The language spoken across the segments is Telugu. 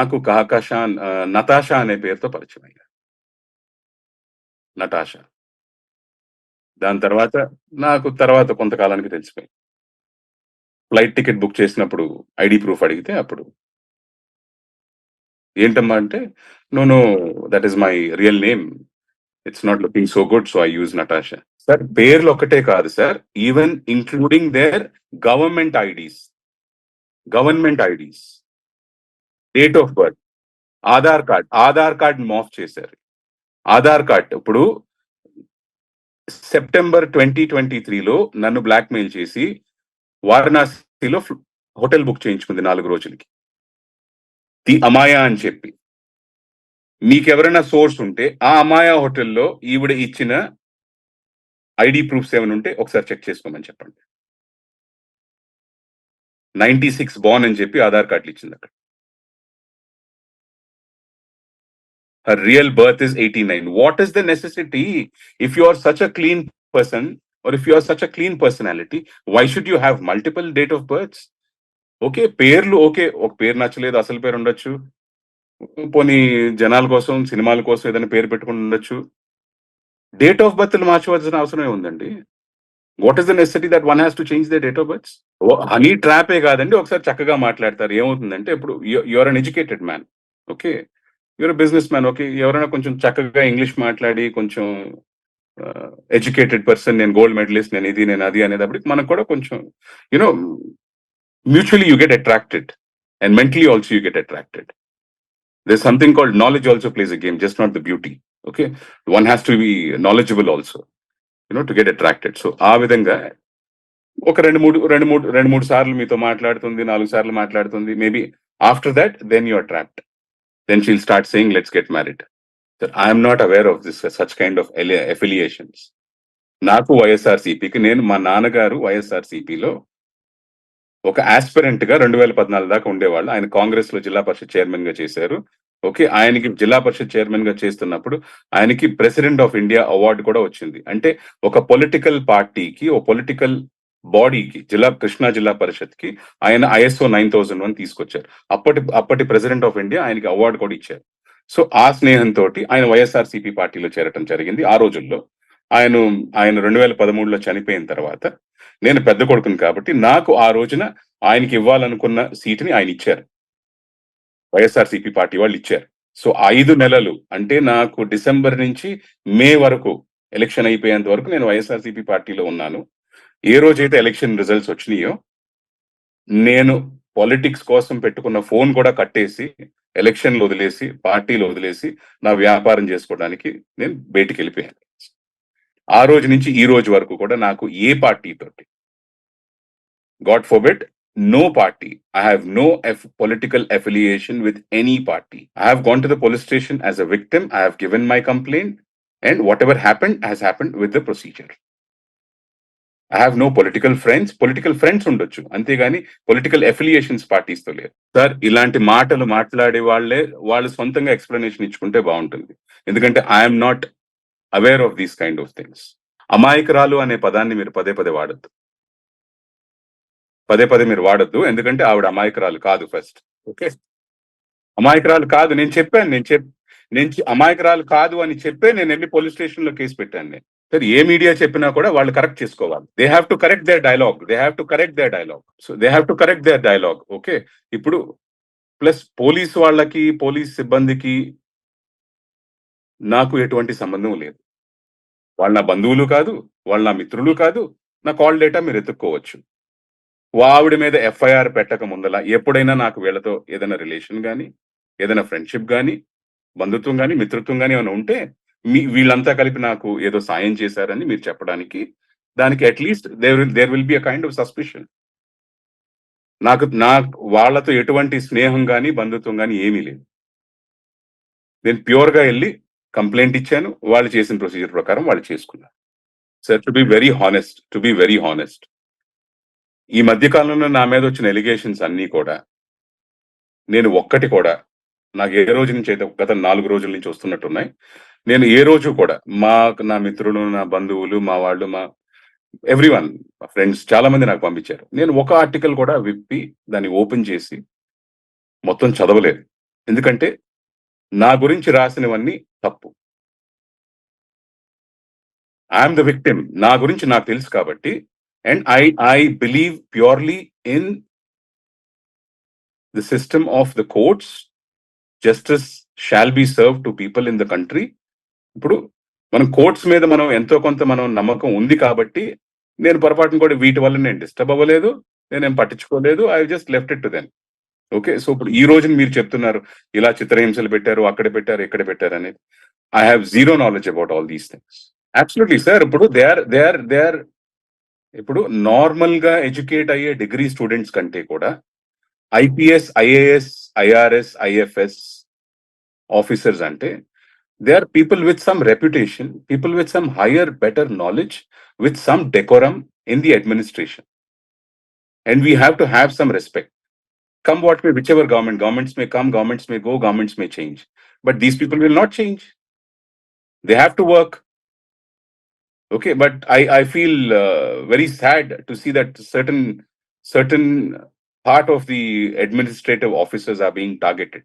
నాకు నతాషా అనే పేరుతో పరిచయమయ్యారు. నటాషా. దాని తర్వాత కొంతకాలానికి తెలిసిపోయింది. ఫ్లైట్ టికెట్ బుక్ చేసినప్పుడు ఐడీ ప్రూఫ్ అడిగితే అప్పుడు ఏంటమ్మా అంటే, "no, no, that is my real name. It's not looking so good. So I use Natasha." Sir పేర్లు ఒక్కటే కాదు sir. Even including their government IDs. Government IDs. Date of birth, Aadhaar card మాఫ్ చేశారు. ఆధార్ కార్డ్ ఇప్పుడు సెప్టెంబర్ 2023లో నన్ను బ్లాక్‌మెయిల్ చేసి వారణాసిలో హోటల్ బుక్ చేయించుకుంది 4 రోజులకి. ది అమాయ అని చెప్పి. మీకెవరైనా సోర్స్ ఉంటే ఆ అమాయ హోటల్‌లో ఈవిడ ఇచ్చిన ఐడీ ప్రూఫ్స్ ఏమైనా ఉంటే ఒకసారి చెక్ చేసుకోమని చెప్పండి. 96 బోర్న్ అని చెప్పి ఆధార్ కార్డులు ఇచ్చింది అక్కడ. Her real birth is 89. What is the necessity? If you are such a clean person or if you are such a clean personality, why should you have multiple date of births? Okay, పేర్లు ఓకే. ఒక పేరు నచ్చలేదు, అసలు పేరు ఉండొచ్చు. పోనీ జనాల కోసం, సినిమాల కోసం ఏదైనా పేరు పెట్టుకుని ఉండొచ్చు. డేట్ ఆఫ్ బర్త్ మార్చవలసిన అవసరం ఏముందండి? What is the necessity that one has to change the date of births? Honey ట్రాపే కాదండి. ఒకసారి చక్కగా మాట్లాడతారు. ఏమవుతుందంటే ఇప్పుడు you're uneducated man. Okay, you're business man. Okay, ఎవరైనా కొంచెం చక్కగా ఇంగ్లీష్ మాట్లాడి కొంచెం ఎడ్యుకేటెడ్ పర్సన్, నేను గోల్డ్ మెడలిస్ట్, నేను ఇది, నేను అది అనేటప్పటికి మనకు కూడా కొంచెం you know mutually you get attracted and mentally also you get attracted. There's something called knowledge also plays a game, just not the beauty. Okay, one has to be knowledgeable also, to get attracted. So ఆ విధంగా ఒక రెండు మూడు సార్లు మీతో మాట్లాడుతుంది, 4 సార్లు మాట్లాడుతుంది. Maybe after that then you are trapped. Then she'll start saying let's get married. I'm not aware of this such kind of affiliations. నాకు వైఎస్ఆర్సీపీకి, మా నాన్నగారు వైఎస్ఆర్సీపీలో ఒక ఆస్పిరెంట్ గా 2014 దాకా ఉండేవాళ్ళు. ఆయన కాంగ్రెస్ లో జిల్లా పరిషత్ చైర్మన్ గా చేశారు. ఓకే, ఆయనకి జిల్లా పరిషత్ చైర్మన్ గా చేస్తున్నప్పుడు ఆయనకి ప్రెసిడెంట్ ఆఫ్ ఇండియా అవార్డు కూడా వచ్చింది. అంటే ఒక పొలిటికల్ పార్టీకి, ఒక పొలిటికల్ బాడీకి, కృష్ణా జిల్లా పరిషత్ కి ఆయన ISO 9001 తీసుకొచ్చారు. అప్పటి ప్రెసిడెంట్ ఆఫ్ ఇండియా ఆయనకి అవార్డు కూడా ఇచ్చారు. సో ఆ స్నేహంతో ఆయన వైఎస్ఆర్సీపీ పార్టీలో చేరటం జరిగింది. ఆ రోజుల్లో ఆయన 2013లో చనిపోయిన తర్వాత నేను పెద్ద కొడుకుని కాబట్టి నాకు ఆ రోజున ఆయనకి ఇవ్వాలనుకున్న సీటుని ఆయన ఇచ్చారు. వైఎస్ఆర్సీపీ పార్టీ వాళ్ళు ఇచ్చారు. సో 5 నెలలు అంటే నాకు డిసెంబర్ నుంచి మే వరకు, ఎలక్షన్ అయిపోయేంత వరకు నేను వైఎస్ఆర్సీపీ పార్టీలో ఉన్నాను. ఏ రోజైతే ఎలక్షన్ రిజల్ట్స్ వచ్చినాయో నేను పాలిటిక్స్ కోసం పెట్టుకున్న ఫోన్ కూడా కట్టేసి, ఎలక్షన్లు వదిలేసి, పార్టీలు వదిలేసి నా వ్యాపారం చేసుకోవడానికి నేను బయటికి వెళ్ళిపోయాను. ఆ రోజు నుంచి ఈ రోజు వరకు కూడా నాకు ఏ పార్టీ తోటి, God forbid, no party. I have no political affiliation with any party. I have gone to the police station as a victim. I have given my complaint, and whatever happened has happened with the procedure. I have no political friends. Political friends ఉండొచ్చు, అంతేగాని పొలిటికల్ అఫిలియేషన్స్ పార్టీస్ తో లేరు. సార్, ఇలాంటి మాటలు మాట్లాడే వాళ్ళు సొంతంగా ఎక్స్ప్లెనేషన్ ఇచ్చుకుంటే బాగుంటుంది. ఎందుకంటే I'm not aware of these kind of things. అమాయకురాలు అనే పదాన్ని మీరు పదే పదే వాడద్దు. మీరు వాడద్దు. ఎందుకంటే ఆవిడ అమాయకురాలు కాదు. ఫస్ట్ ఓకే, అమాయకురాలు కాదు. నేను అమాయకురాలు కాదు అని చెప్పే నేను వెళ్ళి పోలీస్ స్టేషన్ లో కేసు పెట్టాను. నేను సరే, ఏ మీడియా చెప్పినా కూడా వాళ్ళు కరెక్ట్ చేసుకోవాలి. They have to correct their dialogue. So they have to correct their dialogue. Okay, ఇప్పుడు ప్లస్ పోలీస్ సిబ్బందికి నాకు ఎటువంటి సంబంధం లేదు. వాళ్ళ నా బంధువులు కాదు, వాళ్ళ నా మిత్రులు కాదు. నా కాల్ డేటా మీరు ఎత్తుక్కోవచ్చు. ఆవిడ మీద FIR పెట్టక ముందల ఎప్పుడైనా నాకు వీళ్ళతో ఏదైనా రిలేషన్ గానీ, ఏదైనా ఫ్రెండ్షిప్ గానీ, బంధుత్వం గానీ, మిత్రత్వం గానీ ఏమైనా ఉంటే వీళ్ళంతా కలిపి నాకు ఏదో సాయం చేశారని మీరు చెప్పడానికి, దానికి at least there will be a kind of suspicion. నాకు వాళ్ళతో ఎటువంటి స్నేహం గానీ, బంధుత్వం గానీ ఏమీ లేదు. నేను ప్యూర్ గా వెళ్ళి కంప్లైంట్ ఇచ్చాను. వాళ్ళు చేసిన ప్రొసీజర్ ప్రకారం వాళ్ళు చేసుకున్నారు. Sir, to be very honest, ఈ మధ్య కాలంలో నా మీద వచ్చిన ఎలిగేషన్స్ అన్ని కూడా నేను ఒక్కటి కూడా, నాకు ఏ రోజు నుంచి అయితే గత 4 రోజుల నుంచి వస్తున్నట్టున్నాయి. నేను ఏ రోజు కూడా నా మిత్రులు, నా బంధువులు, మా వాళ్ళు, ఎవ్రీవన్, మా ఫ్రెండ్స్ చాలా మంది నాకు పంపించారు. నేను ఒక ఆర్టికల్ కూడా విప్పి దాన్ని ఓపెన్ చేసి మొత్తం చదవలేదు. ఎందుకంటే నా గురించి రాసినవన్నీ తప్పు. I'm the victim. నా గురించి నాకు తెలుసు కాబట్టి. And I believe purely in the system of the courts. Justice shall be served to people in the country. ఇప్పుడు మనం కోర్ట్స్ మీద మనం ఎంతో కొంత మనం నమ్మకం ఉంది కాబట్టి, నేను పొరపాటున కూడా వీటి వల్ల నేను డిస్టర్బ్ అవ్వలేదు. నేనేం పట్టించుకోలేదు. I just left it to them. Okay. So, ఇప్పుడు ఈ రోజున మీరు చెప్తున్నారు, ఇలా చిత్రహింసలు పెట్టారు, అక్కడ పెట్టారు, ఇక్కడ పెట్టారనేది. I have zero knowledge about all these things. Absolutely sir. ఇప్పుడు దే ఆర్ ఇప్పుడు నార్మల్‌గా ఎడ్యుకేట్ అయ్యే డిగ్రీ స్టూడెంట్స్ కంటే కూడా IPS, IAS, IRS, IFS officers అంటే they are people with some reputation, people with some higher, better knowledge, with some decorum in the administration. And we have to have some respect. Come what may, whichever governments may come, governments may go, governments may change. But these people will not change. They have to work. Okay, but I feel very sad to see that certain part of the administrative officers are being targeted.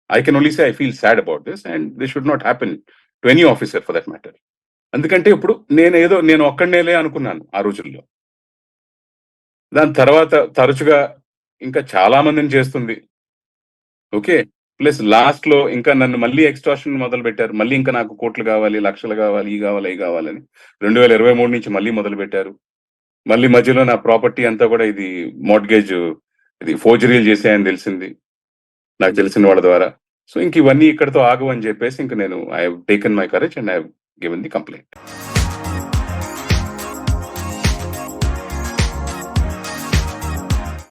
I can only say I feel sad about this, and this should not happen to any officer for that matter. అందుకంటే ఇప్పుడు నేను ఒక్కడినేలే అనుకున్నాను ఆ రోజుల్లో. దాని తర్వాత తరచుగా ఇంకా చాలా మందిని చేస్తుంది. ఓకే. ప్లస్ లాస్ట్‌లో ఇంకా నన్ను మళ్ళీ ఎక్స్‌టార్షన్ మొదలుపెట్టారు. మళ్ళీ ఇంకా నాకు కోట్లు గావాలి, లక్షలు గావాలి, ఇయి గావాలి, అయి గావాలని 2023 నుంచి మళ్ళీ మొదలుపెట్టారు. మళ్ళీ మధ్యలో నా ప్రాపర్టీ అంతా కూడా ఇది మోర్ట్‌గేజ్ ఇది ఫోర్జరీలు చేశాయని తెలిసింది. నాకు తెలిసిన వాళ్ళ ద్వారా. సో, ఇంక ఇవన్నీ ఇక్కడితో ఆగవని జెప్పేసి ఇంక నేను I have taken my courage and I have given the complaint.